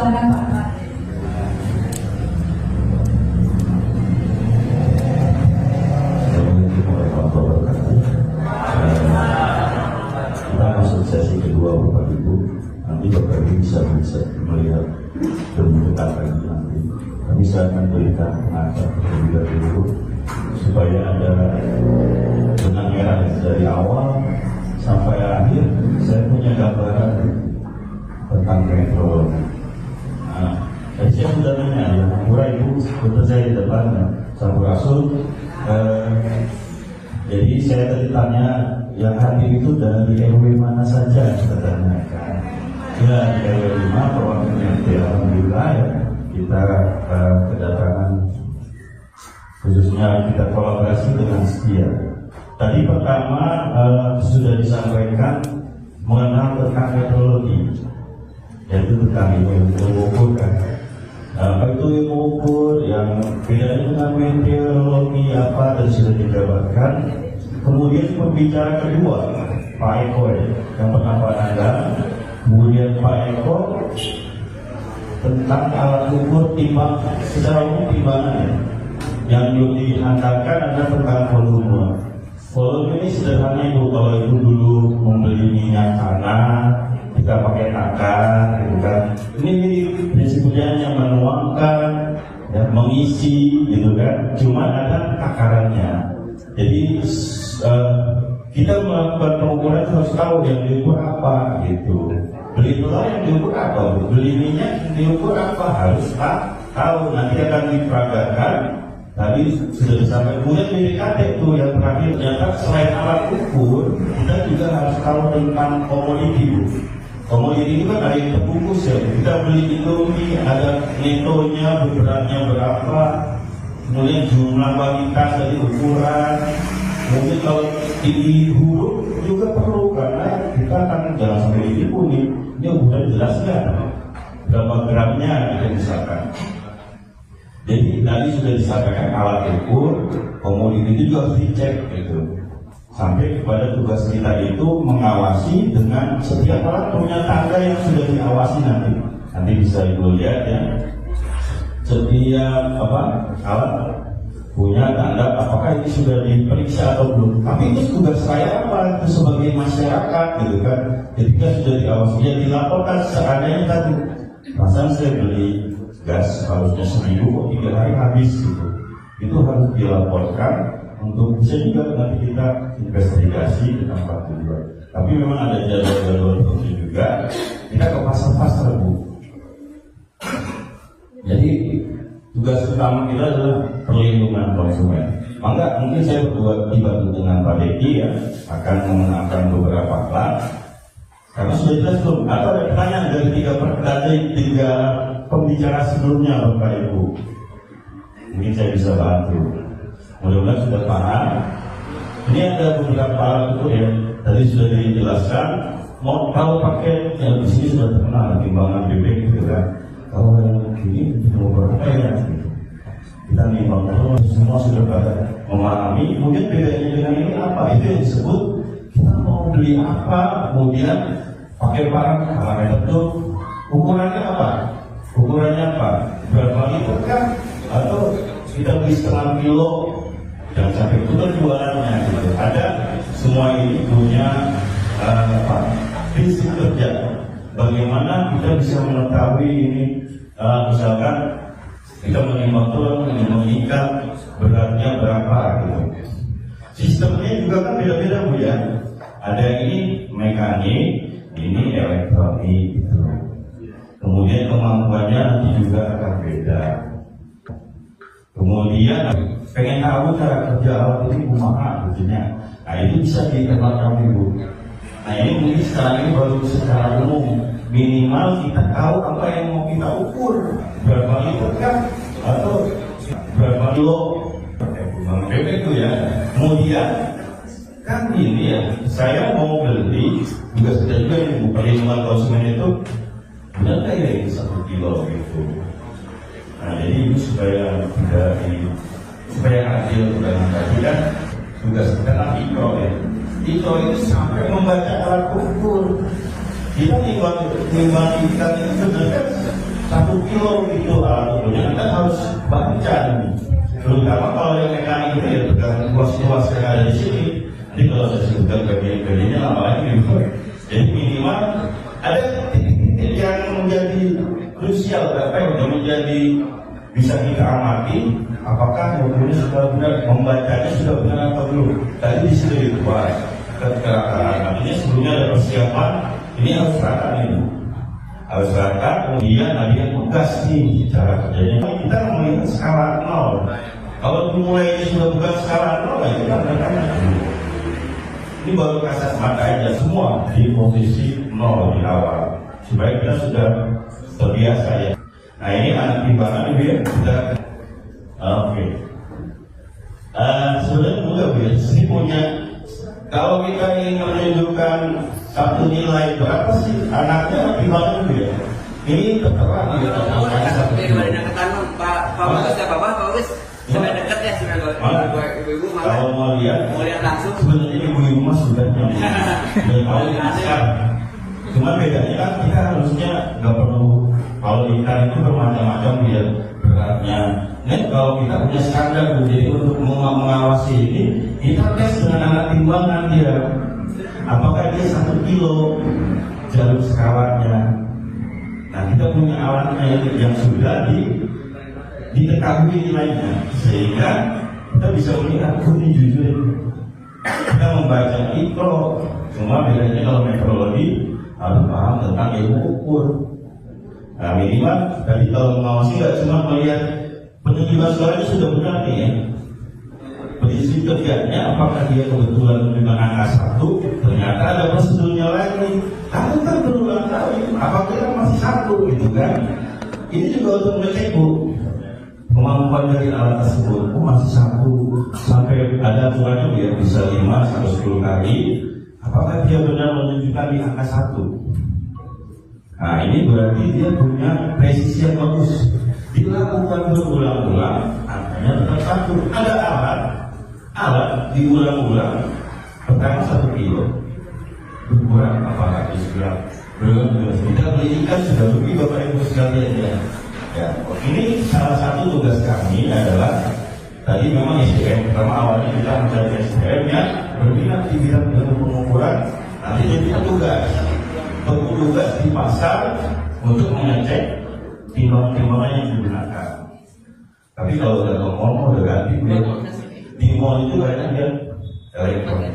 Silakan Pak. Assalamualaikum warahmatullahi wabarakatuh. Kita masuk sesi kedua Bapak Ibu. Nanti Bapak Ibu bisa melihat lebih dekat lagi nanti. Kami saya akan berikan pengantar terlebih dahulu supaya ada benang merah dari awal sampai akhir. Saya punya gambaran tentang meteorologi. Nah, tadi saya sudah nanya ya, Pura Ibu betul saya di depan Sampurasun. Jadi saya tadi tanya yang hadir itu dari RW mana saja katanya kan? Ya di RW 5 perwakilan RT. Alhamdulillah ya kita kedatangan khususnya kita kolaborasi dengan Setia. Tadi pertama sudah disampaikan mengenal tentang meteorologi, yaitu tentang ilmu ukur kan. Apa itu ilmu ukur yang bedanya dengan meteorologi apa dan sudah dijabarkan. Kemudian pembicara kedua Pak Eko yang pernah Pak Nanda, kemudian Pak Eko tentang alat ukur timbang secara umum timbangan yang dihantarkan adalah tentang volume. Volume ini sederhana Ibu, kalau Ibu dulu membeli minyak tanah kita pakai takar, gitu kan. Ini prinsipnya yang menuangkan, ya, mengisi, gitu kan. Cuma ada takarannya. Jadi kita melakukan pengukuran harus tahu yang diukur apa, gitu. Beli telur yang diukur apa, beli minyak yang diukur apa, harus tahu. Nanti akan diperagakan. Tadi sudah disampaikan. Kemudian BPKT itu yang terakhir, ternyata selain alat ukur, kita juga harus tahu tentang komoditi. Komoditi itu kan ada yang terbungkus ya. Kita beli Indomie, ada netonya, beratnya berapa, kemudian jumlah kuantitas dari ukuran. Mungkin kalau tinggi huruf juga perlu karena kita akan jangan sampai ditipu nih. Ini udah jelas nggak berapa gramnya gitu misalkan. Jadi tadi sudah disampaikan alat ukur, komoditi itu juga harus dicek gitu. Sampai kepada tugas kita itu mengawasi dengan setiap alat punya tangga yang sudah diawasi nanti. Nanti bisa Ibu lihat ya. Setiap alat punya tanda apakah ini sudah diperiksa atau belum. Tapi itu tugas saya apa? Itu sebagai masyarakat gitu kan. Ketika sudah diawasi, ya dilaporkan seadanya tadi. Masa saya beli gas harusnya seminggu kok 3 hari habis gitu. Itu harus dilaporkan untuk bisa juga nanti kita investigasi di tempat juga. Tapi memang ada jadwal-jadwal tertentu juga. Kita ke pasar-pasar Bu. Jadi tugas utama kita adalah perlindungan konsumen. Maka mungkin saya berdua dibantu dengan Pak Deki ya akan mengenalkan beberapa plat. Karena sudah jelas belum? Atau ada pertanyaan dari tiga pembicara sebelumnya Bapak Ibu? Mungkin saya bisa bantu. Mudah-mudahan sudah paham. Ini ada beberapa alat ukur ya. Tadi sudah dijelaskan. Mau tahu pakai yang di sini sudah terkenal timbangan bebek gitu kan. Kalau yang ini mau berapa ya? Kita nimbang semua sudah pada memahami. Kemudian bedanya dengan ini apa? Itu yang disebut kita mau beli apa, kemudian pakai barang parameter itu ukurannya apa? Ukurannya apa? Berapa liter kan? Atau kita beli setengah kilo? Jangan sampai itu kan jualannya gitu. Ada semua ini punya prinsip kerja. Bagaimana kita bisa mengetahui ini? Misalkan kita menimbang tulang, mengikat beratnya berapa gitu. Sistemnya juga kan beda-beda Bu ya. Ada yang ini mekanik, ini elektronik gitu. Kemudian kemampuannya nanti juga akan beda. Kemudian pengen tahu cara kerja alat ini kumaha tentunya. Nah itu bisa dikenalkan Bu. Nah ini mungkin sekarang ini baru secara umum. Minimal kita tahu apa yang mau kita ukur, berapa liter kan, atau berapa kilo. Itu ya. Kemudian kan ini ya, saya mau beli juga sudah juga yang perlindungan konsumen itu benar kayak ini 1 kilo gitu. Nah jadi itu supaya tidak supaya adil dengan tadi kan tugas kita kan Iko ya. Iko itu sampai membaca alat ukur. Kita nimbang ikan itu sebenarnya 1 kilo itu alat ukurnya kita harus baca nih. Terutama kalau yang mekanik itu ya dengan luas-luas yang ada di sini. Jadi kalau saya sebutkan bagian-bagiannya lama lagi gitu. Jadi minimal ada titik-titik yang menjadi krusial, yang menjadi bisa kita amati. Apakah mobilnya sudah benar, membacanya sudah benar atau belum? Tadi di sini dibuat keterangan. Artinya sebelumnya ada persiapan. Ini harus rata ini. Harus rata. Kemudian ada yang tugas nih cara kerjanya. Kita melihat skala 0. Kalau dimulai sudah bukan skala 0, ya kita berangkat dulu. Ini baru kasat mata aja, semua di posisi 0 di awal, supaya kita sudah terbiasa ya. Nah ini anak timbangan ini ya, kita oke. Sebenarnya mudah ya, sini punya. Kalau kita ingin menunjukkan satu nilai berapa sih anaknya timbangan itu ya. Ini tertera gitu. Pak Bagus ya Pak Bagus. Sampai dekat ya sebenarnya ibu-ibu malah. Kalau mau lihat langsung sebenarnya ibu-ibu mah sudah tahu sekarang. Cuma bedanya kan kita harusnya nggak perlu, kalau ikan itu bermacam-macam ya beratnya. Nah kalau kita punya standar jadi untuk mengawasi ini, kita tes dengan alat timbangan dia. Apakah dia 1 kilo jalur sekawannya. Nah kita punya alatnya yang sudah diketahui nilainya, sehingga kita bisa melihat ini jujur kita membaca ikro. Cuma bedanya kalau metrologi harus paham tentang ilmu ukur. Nah minimal tadi kalau mengawasi nggak cuma melihat penunjukan suaranya sudah benar nih ya, posisi kerjanya apakah dia kebetulan dengan angka 1, ternyata ada prosedurnya lagi, kamu kan berulang kali apakah kita masih 1 gitu kan. Ini juga untuk mengecek Bu kemampuan dari alat tersebut. Masih 1 sampai ada aturannya ya, bisa 5 sampai 10 kali. Apakah dia benar menunjukkan di angka 1? Nah ini berarti dia punya presisi yang bagus. Dilakukan berulang-ulang, angkanya tetap 1. Ada alat diulang-ulang, pertama 1 kilo, berkurang apa 100 gram. Kita beli ikan sudah lebih Bapak Ibu sekalian ya. Ya, ini salah satu tugas kami adalah tadi memang SDM. Pertama awalnya kita mencari SDM yang berminat di bidang ilmu pengukuran. Nanti jadi petugas di pasar untuk mengecek timbangan yang digunakan. Tapi kalau udah ke mall udah ganti di mall itu banyak dia elektronik.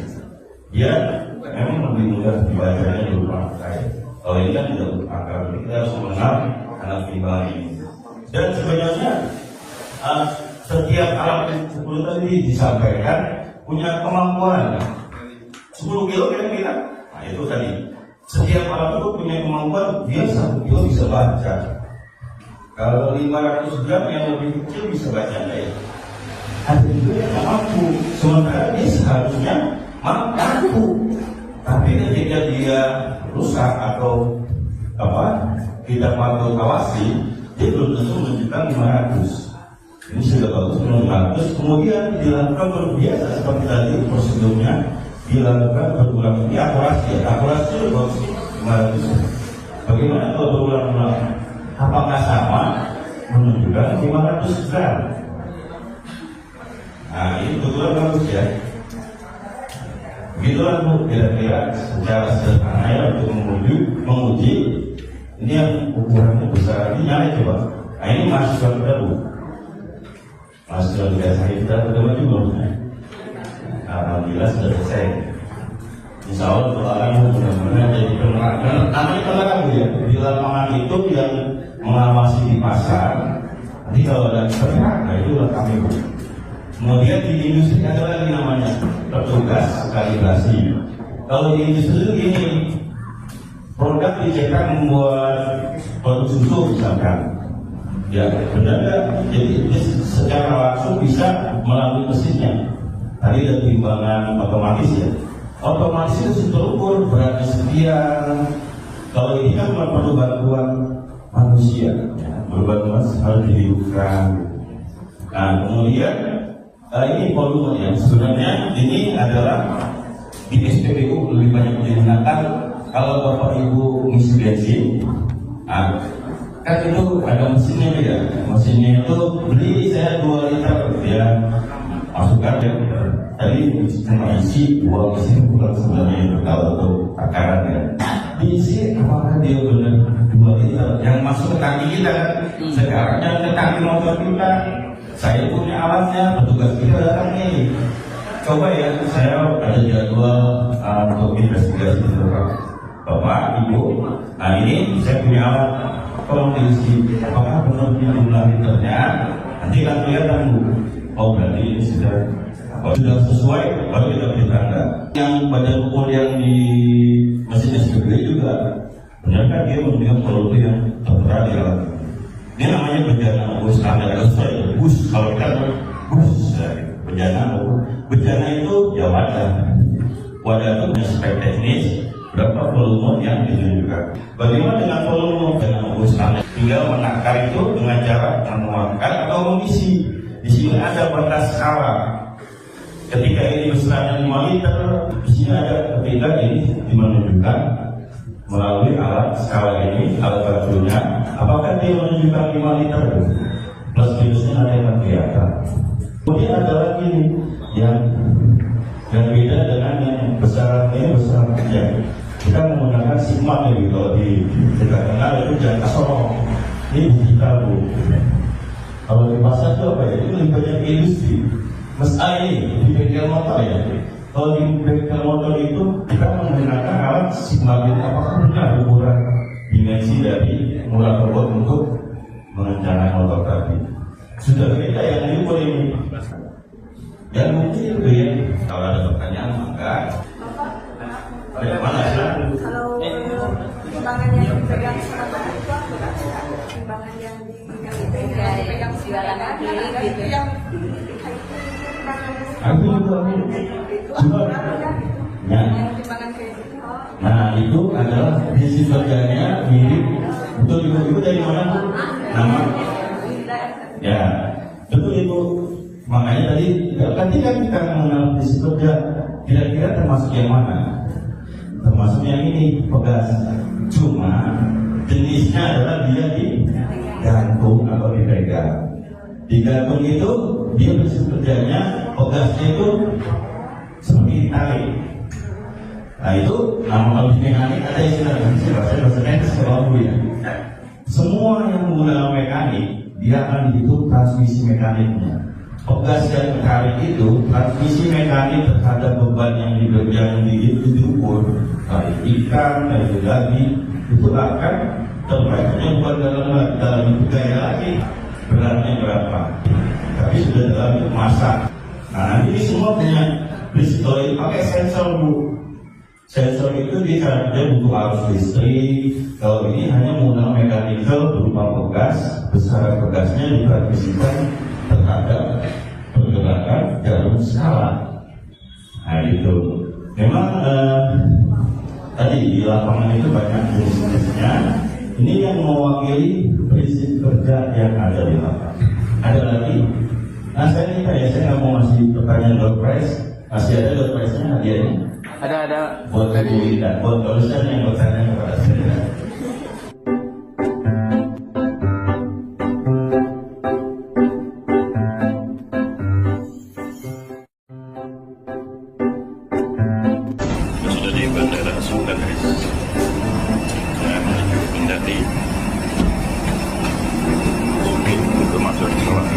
Ya, memang lebih mudah dibacanya di rumah saya. Kalau ini kan tidak berakal, kita harus mengenal anak timbangan ini. Dan sebenarnya setiap alat ukur tadi disampaikan punya kemampuan 10 kilo kira-kira. Nah itu tadi setiap alat ukur punya kemampuan dia 1 kilo bisa baca. Kalau 500 gram yang lebih kecil bisa baca ya. Ada juga yang mampu, sementara dia seharusnya mampu. Tapi ketika dia rusak atau kita pantau awasi, dia belum tentu menunjukkan 500. Ini sudah bagus 500. Kemudian dilakukan berbiasa seperti tadi prosedurnya dilakukan berulang. Ini akurasi ya, akurasi itu bagus 500. Bagaimana kalau berulang-ulang? Apakah sama menunjukkan 500 gram? Nah ini betul bagus ya. Begitulah Bu, kira-kira secara sederhana ya untuk menguji. Ini yang ukurannya besar, ini nyala coba. Nah ini mahasiswa kita Bu, mahasiswa kita saya kita berdua juga. Alhamdulillah sudah selesai. Insya Allah doakan benar-benar jadi penerang. Namanya penerang Bu ya, di lapangan itu yang mengawasi di pasar. Nanti kalau ada penerang, nah itu kami Bu. Kemudian di industri ada lagi namanya petugas kalibrasi. Kalau di industri itu gini, produk dicetak membuat produk susu misalkan, ya benar nggak? Jadi secara langsung bisa melalui mesinnya. Tadi ada timbangan otomatis ya. Otomatis itu terukur beratnya sekian. Kalau ini kan perlu bantuan manusia, ya. Bantuan harus dihidupkan. Nah kemudian ini volume ya. Sebenarnya ini adalah di SPBU lebih banyak digunakan kalau Bapak Ibu ngisi bensin. kan itu ada mesinnya ya, mesinnya itu beli saya 2 liter ya, masukkan ya, tadi cuma isi 2 mesin bukan sebenarnya itu kalau untuk takaran ya, diisi apakah dia benar 2 liter yang masuk ke tangki kita kan, sekarang yang ke tangki motor kita, saya punya alatnya, petugas kita datang nih, coba ya, saya ada jadwal untuk investigasi itu Bapak, Ibu, nah ini saya punya alat, tolong diisi apakah benar jumlah liternya, nanti kan kelihatan Bu, oh berarti ini sudah sesuai, baru kita beri tanda. Yang badan ukur yang di mesin SPB juga, ternyata dia memiliki volume yang tertera di alat. Ini namanya bejana bus standar sesuai bus, kalau kita bus bejana itu ya wadah itu punya spek teknis berapa volume yang ditunjukkan. Bagaimana dengan volume dengan bus standar? Tinggal menakar itu dengan cara menuangkan atau mengisi. Di sini ada batas skala. Ketika ini besarnya 5 liter, di sini ada ketika ini dimenunjukkan melalui alat skala ini, alat bajunya, apakah dia menunjukkan 5 liter plus minusnya ada yang kelihatan. Kemudian ada lagi nih yang beda dengan yang besar ini besar kecil. Kita menggunakan sigma nih kalau di dekat tengah itu jangan kasorong. Ini kita Bu. Kalau di pasar itu apa ya? Itu lebih banyak industri. Ini di bengkel motor ya. Kalau di bengkel motor itu kita menggunakan alat sigma itu apakah benar ukuran dimensi dari murah robot untuk mengencangkan motor tadi. Sudah beda yang diukur ini. Dan mungkin itu ya. Kalau ada pertanyaan maka bagaimana ya? Kalau timbangan yang dipegang sama itu bukan timbangan yang dipegang jualan lagi gitu yang aku juga timbangan kayak gitu. Nah itu adalah prinsip kerjanya mirip betul Ibu dari mana Bu? Nama? Ya betul Ibu. Makanya tadi ketika kita mengenal prinsip kerja kira-kira termasuk yang mana? Termasuk yang ini pegas. Cuma jenisnya adalah dia digantung atau dipegang. Digantung itu dia prinsip kerjanya pegasnya itu seperti ditarik. Nah itu nama mekanik ada istilah bahasa teknis kalau ya. Semua yang menggunakan mekanik dia akan dihitung transmisi mekaniknya. Pegas dan tarik itu transmisi mekanik terhadap beban yang diukur tarik ikan, tarik daging itu akan terbaiknya bukan dalam bentuk gaya lagi beratnya berapa, tapi sudah dalam bentuk massa. Nah nanti ini semua punya pistol pakai sensor Bu. Sensor itu dia butuh arus listrik. Kalau ini hanya menggunakan mekanikal berupa pegas, besar pegasnya ditransmisikan terhadap pergerakan jarum skala. Nah itu memang tadi di lapangan itu banyak jenis-jenisnya. Ini yang mewakili prinsip kerja yang ada di lapangan. Ada lagi. Nah saya minta ya, saya nggak mau ngasih pertanyaan door prize. Masih ada door prize-nya hadiahnya? Ada. Buat Ibu Ida, buat tulisan yang bertanya kepada saya. Sudah di Bandara Sukaris. Saya menuju Kendari. Untuk masuk pesawat.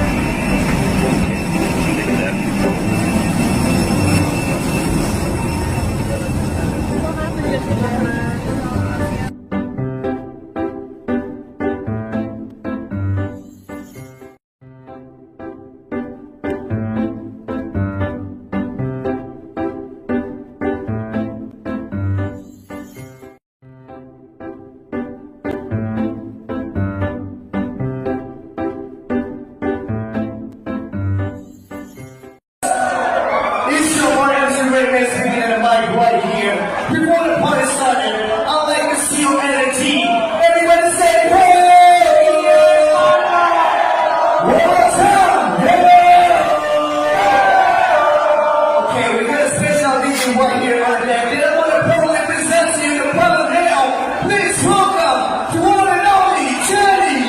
Right here. Before the party started, I'd like to see your energy. Everybody say, hey! One more time, hey! Okay, we got a special DJ right here on deck. And I want to proudly present to you the brother now. Please welcome to one and only Jenny.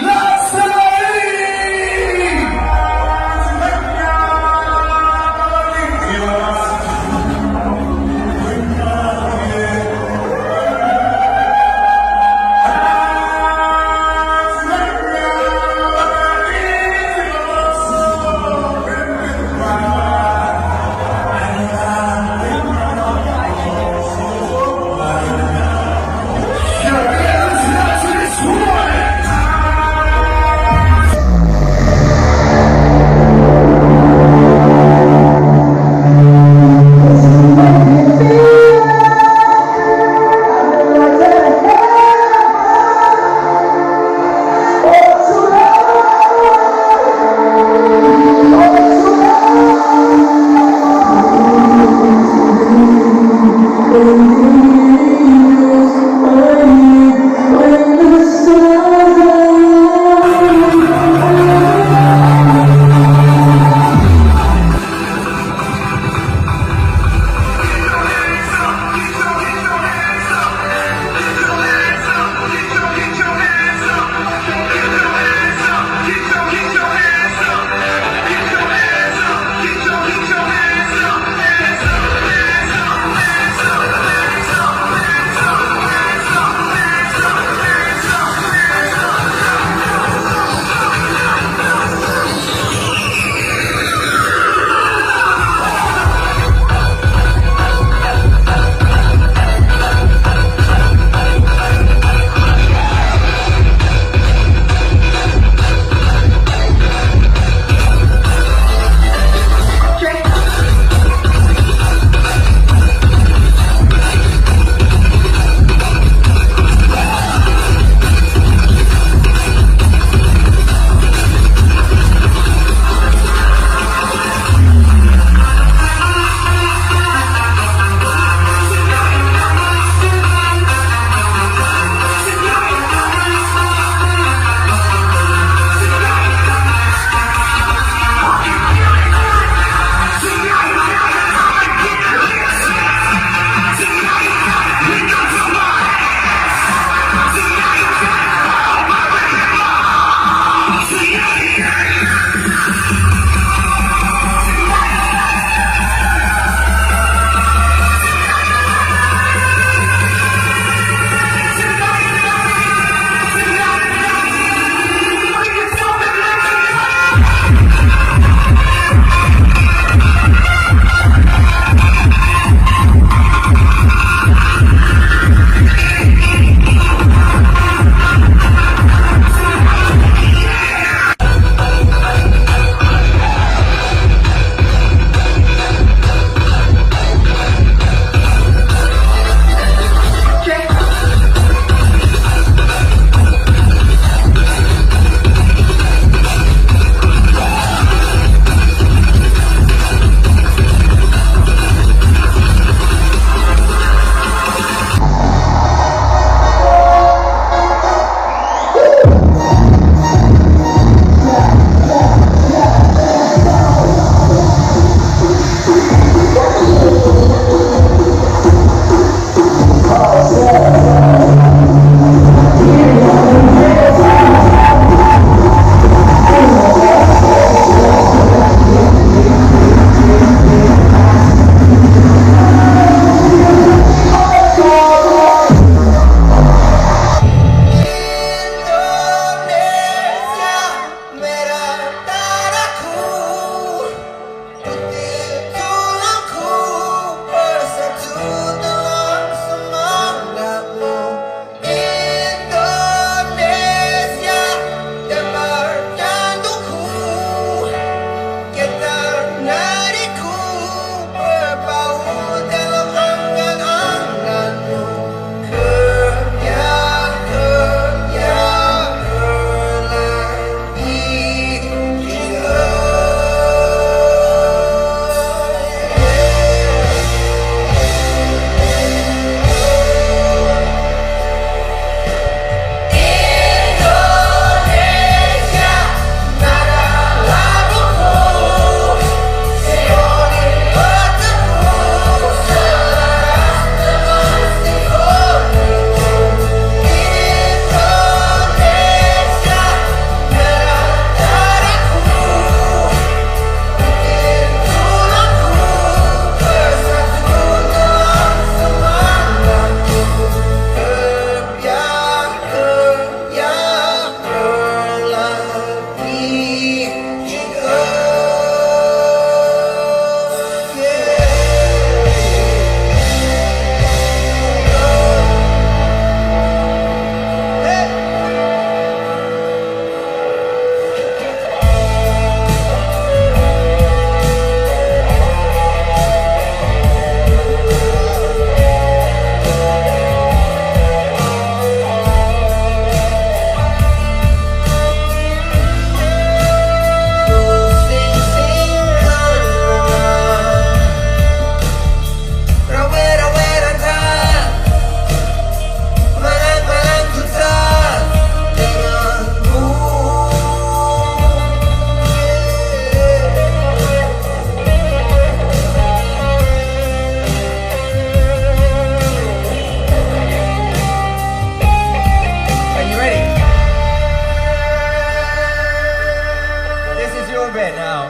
your bed now.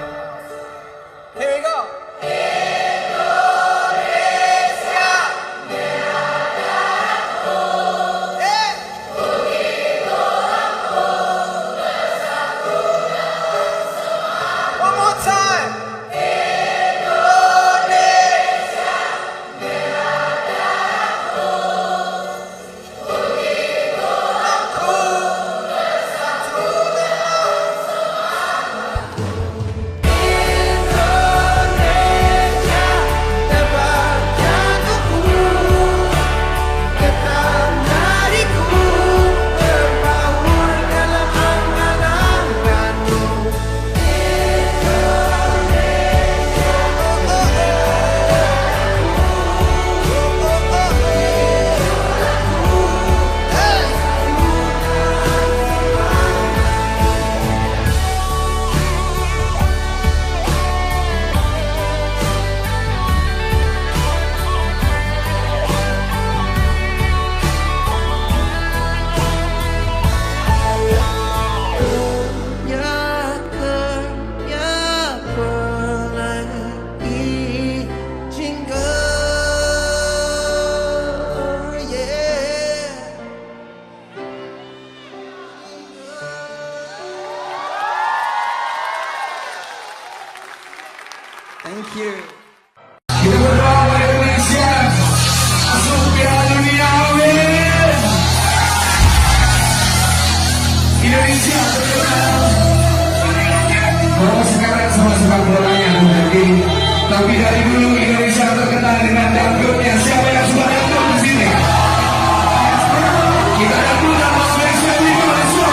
Here we go. One more time. Thank you. Sekarang semua sepak bolanya menjadi, tapi dari dulu Indonesia terkenal dengan dangdutnya. Siapa yang suka dangdut di sini? Kita dangdut dalam spesial di Indonesia.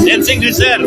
Dancing Dessert.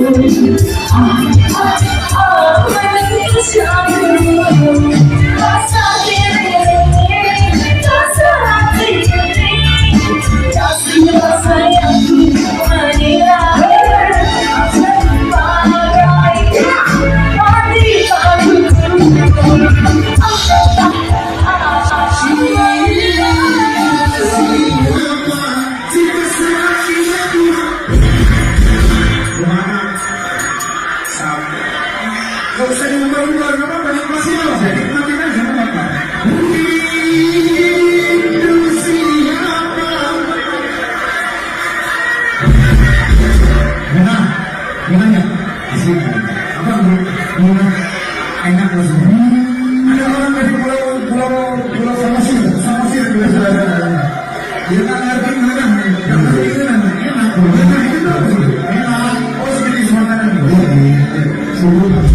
Gak usah diubah-ubah, gak apa-apa, nikmatin aja, nikmatin aja, gak apa-apa. Gimana? Di sini. Apa gimana? Enak loh semua. Ada orang dari pulau Samosir biasa. Dia tak ngerti mana. Gak ngerti itu nanti. Enak. Oh seperti makanan. Thank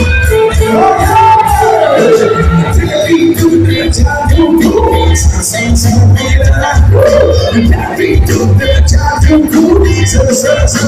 you. Cinta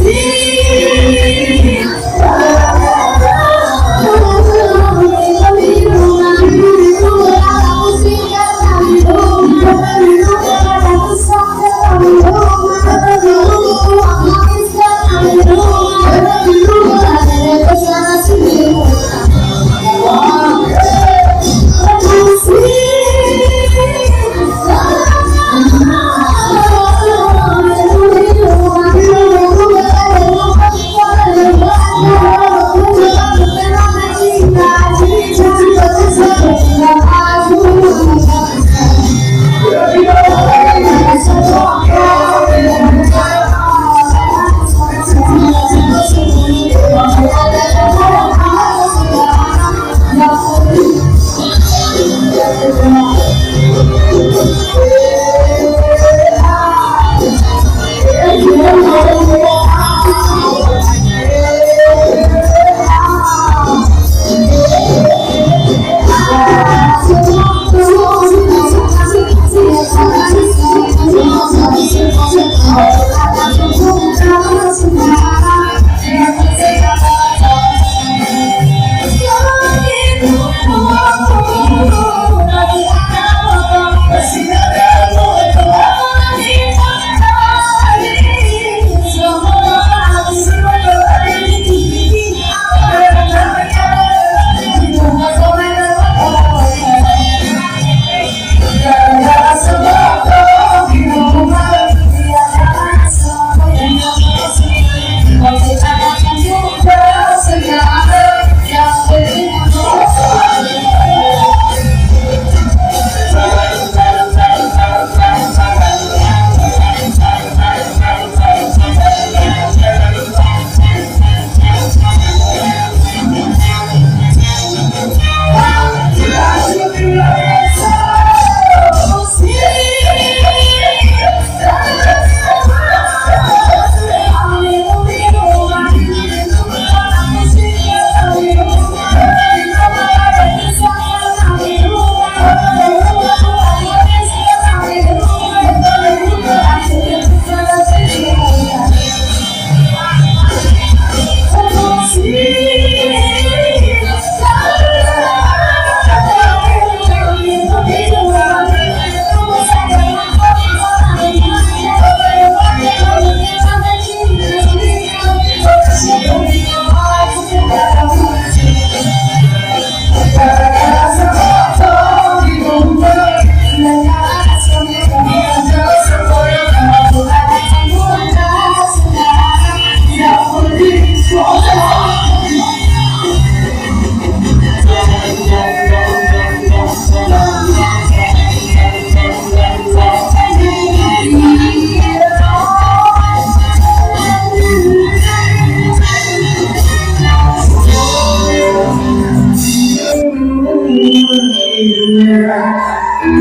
See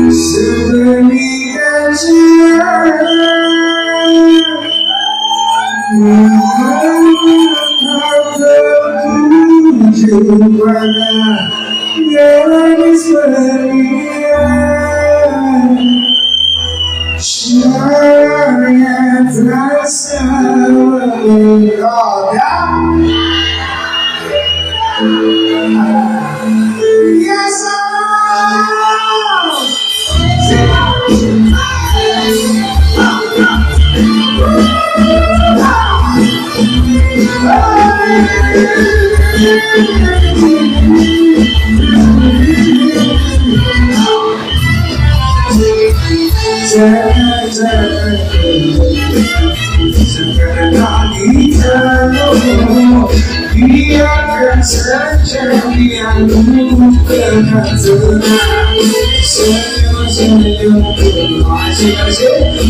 Seberikan tertuju pada garis berian Syaranya terasa menggoda Yes, biarkan saja dia bukan tenang senyum-senyum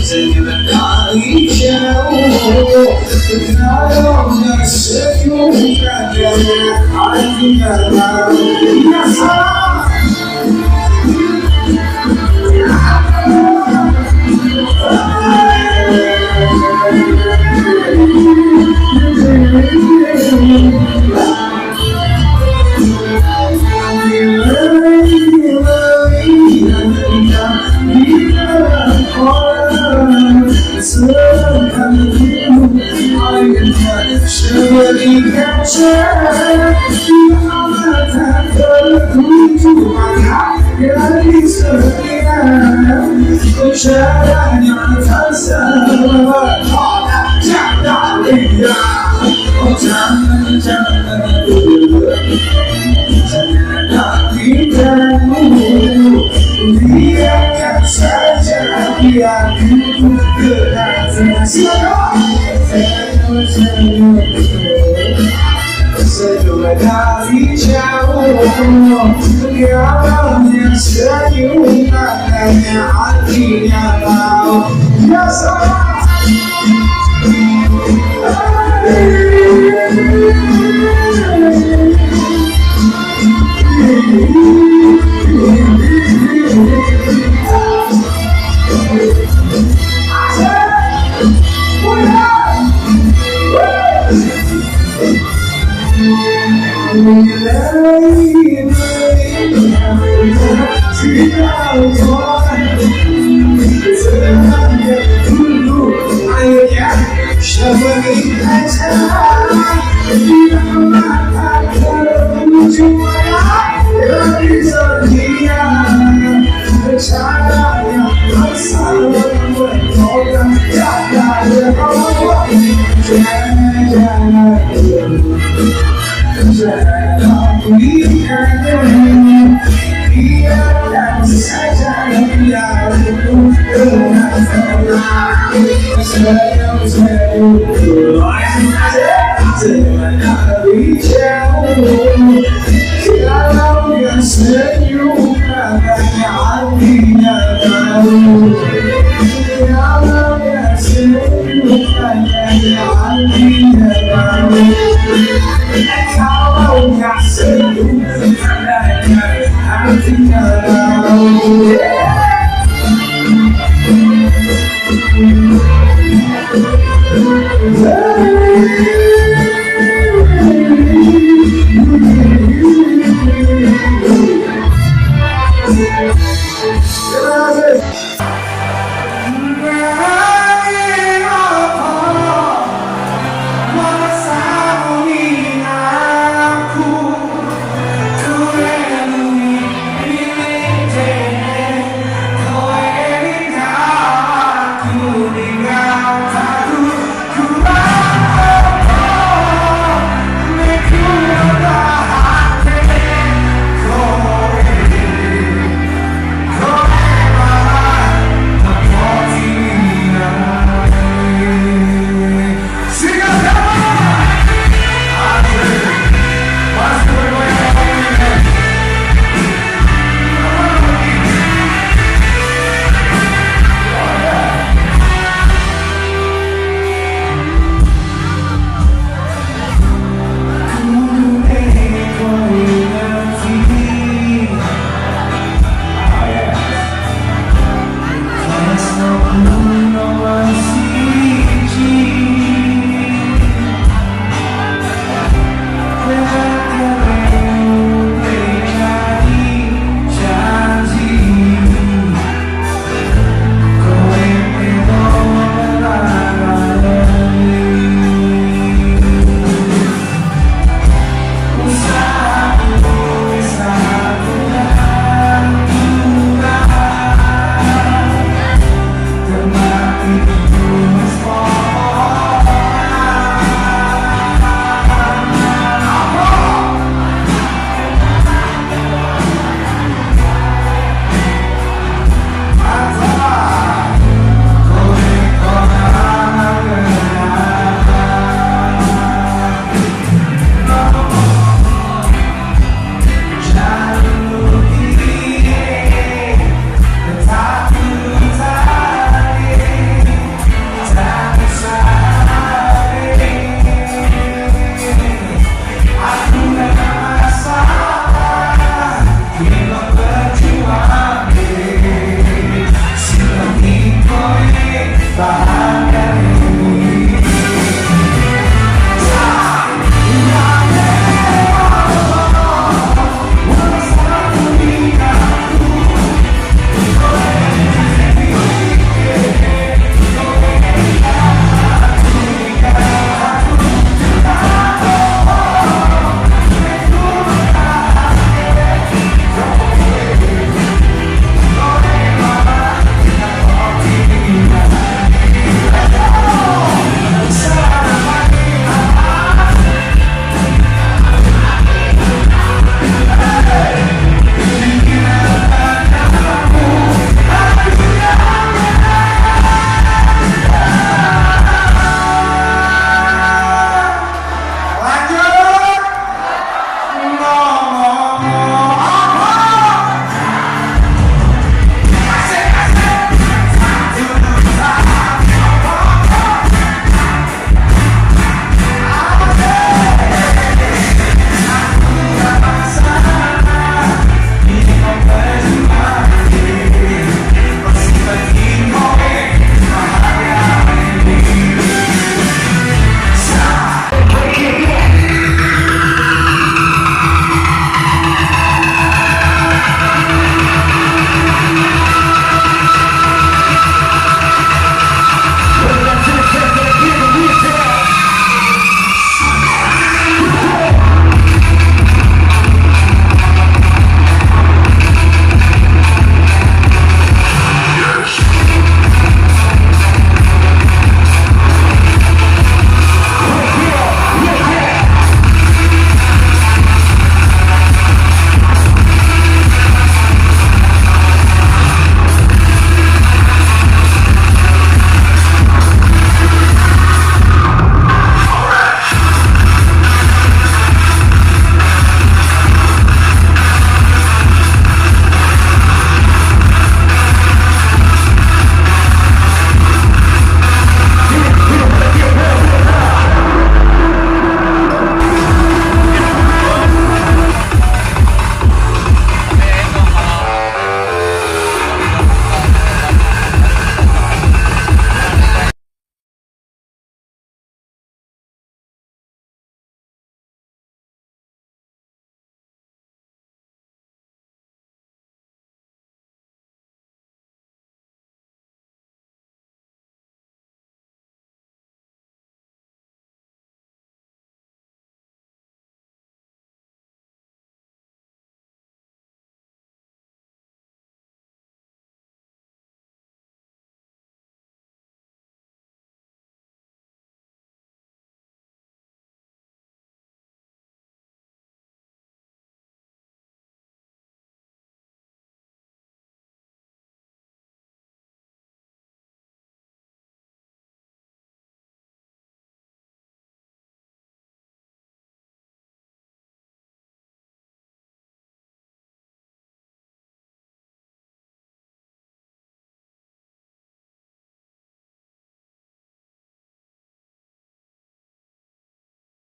senyum dari jauh kalau nggak senyum katanya artinya tahu biasa Seberikan mata tertuju pada garis berian Caranya terasa menggoda jangan lihat Oh jangan hati kamu biarkan saja dia kena senyum dari jauh kalau yang senyum katanya artinya tahu biasa kalau yang senyum katanya artinya tahu kalau yang senyum katanya artinya tahu kalau yang senyum katanya artinya tahu